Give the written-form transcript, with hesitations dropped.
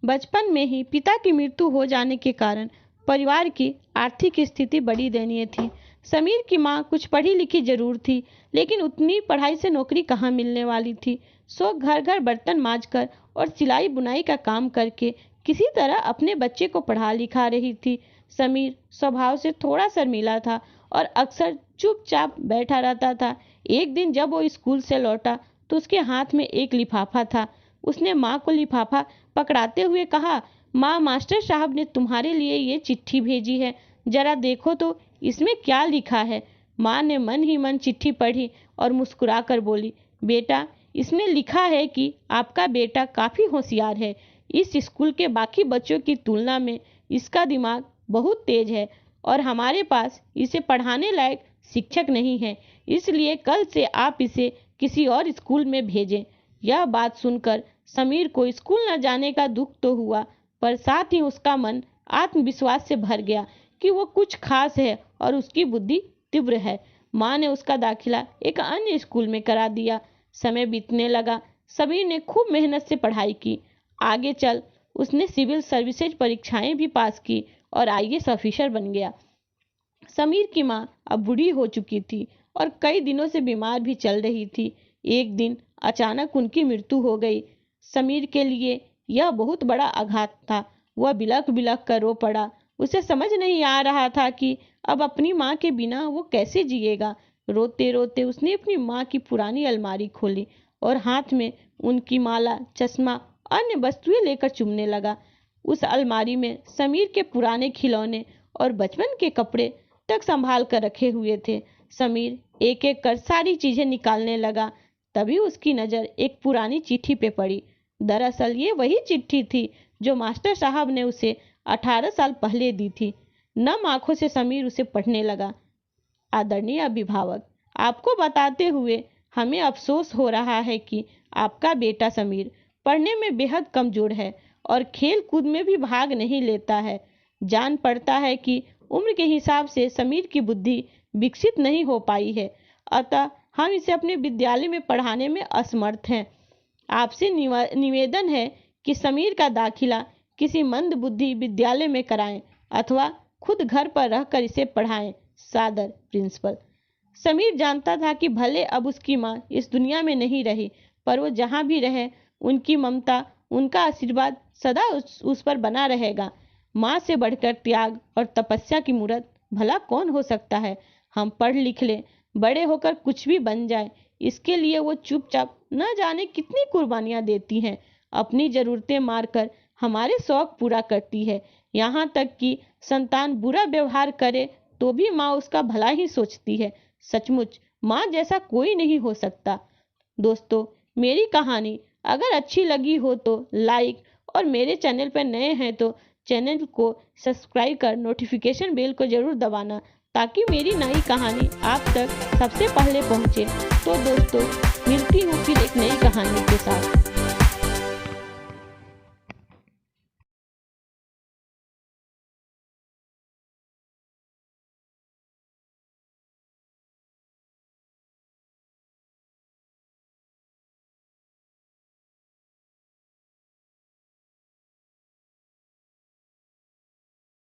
बचपन में ही पिता की मृत्यु हो जाने के कारण परिवार की आर्थिक स्थिति बड़ी दयनीय थी। समीर की मां कुछ पढ़ी लिखी जरूर थी, लेकिन उतनी पढ़ाई से नौकरी कहाँ मिलने वाली थी। सो घर घर बर्तन मांजकर और सिलाई बुनाई का काम करके किसी तरह अपने बच्चे को पढ़ा लिखा रही थी। समीर स्वभाव से थोड़ा शर्मीला था और अक्सर चुपचाप बैठा रहता था। एक दिन जब वो स्कूल से लौटा तो उसके हाथ में एक लिफाफा था। उसने माँ को लिफाफा पकड़ाते हुए कहा, माँ, मास्टर साहब ने तुम्हारे लिए ये चिट्ठी भेजी है, जरा देखो तो इसमें क्या लिखा है। माँ ने मन ही मन चिट्ठी पढ़ी और मुस्कुरा कर बोली, बेटा, इसमें लिखा है कि आपका बेटा काफ़ी होशियार है। इस स्कूल के बाकी बच्चों की तुलना में इसका दिमाग बहुत तेज है और हमारे पास इसे पढ़ाने लायक शिक्षक नहीं है, इसलिए कल से आप इसे किसी और स्कूल में भेजें। यह बात सुनकर समीर को स्कूल न जाने का दुख तो हुआ, पर साथ ही उसका मन आत्मविश्वास से भर गया कि वो कुछ खास है और उसकी बुद्धि तीव्र है। माँ ने उसका दाखिला एक अन्य स्कूल में करा दिया। समय बीतने लगा। समीर ने खूब मेहनत से पढ़ाई की। आगे चल उसने सिविल सर्विसेज परीक्षाएं भी पास की और आईएएस ऑफिसर बन गया। समीर की माँ अब बूढ़ी हो चुकी थी और कई दिनों से बीमार भी चल रही थी। एक दिन अचानक उनकी मृत्यु हो गई। समीर के लिए यह बहुत बड़ा आघात था। वह बिलख बिलख कर रो पड़ा। उसे समझ नहीं आ रहा था कि अब अपनी माँ के बिना वो कैसे जिएगा। रोते रोते उसने अपनी माँ की पुरानी अलमारी खोली और हाथ में उनकी माला, चश्मा, अन्य वस्तुएं लेकर चुमने लगा। उस अलमारी में समीर के पुराने खिलौने और बचपन के कपड़े तक संभाल कर रखे हुए थे। समीर एक एक कर सारी चीजें निकालने लगा। तभी उसकी नज़र एक पुरानी चिट्ठी पे पड़ी। दरअसल ये वही चिट्ठी थी जो मास्टर साहब ने उसे 18 साल पहले दी थी। नम आंखों से समीर उसे पढ़ने लगा। आदरणीय अभिभावक, आपको बताते हुए हमें अफसोस हो रहा है कि आपका बेटा समीर पढ़ने में बेहद कमजोर है और खेल कूद में भी भाग नहीं लेता है। जान पड़ता है कि उम्र के हिसाब से समीर की बुद्धि विकसित नहीं हो पाई है, अतः हम इसे अपने विद्यालय में पढ़ाने में असमर्थ हैं। आपसे निवेदन है कि समीर का दाखिला किसी मंद बुद्धि विद्यालय में कराएं अथवा खुद घर पर रहकर इसे पढ़ाएं। सादर, प्रिंसिपल। समीर जानता था कि भले अब उसकी माँ इस दुनिया में नहीं रही, पर वो जहाँ भी रहे उनकी ममता, उनका आशीर्वाद सदा उस पर बना रहेगा। माँ से बढ़कर त्याग और तपस्या की मूर्त भला कौन हो सकता है। हम पढ़ लिख लें, बड़े होकर कुछ भी बन जाए, इसके लिए वो चुपचाप न जाने कितनी कुर्बानियां देती हैं। अपनी जरूरतें मारकर हमारे शौक पूरा करती है। यहाँ तक कि संतान बुरा व्यवहार करे तो भी माँ उसका भला ही सोचती है। सचमुच माँ जैसा कोई नहीं हो सकता। दोस्तों, मेरी कहानी अगर अच्छी लगी हो तो लाइक, और मेरे चैनल पर नए हैं तो चैनल को सब्सक्राइब कर नोटिफिकेशन बेल को जरूर दबाना, ताकि मेरी नई कहानी आप तक सबसे पहले पहुंचे। तो दोस्तों, मिलती हूँ फिर एक नई कहानी के साथ।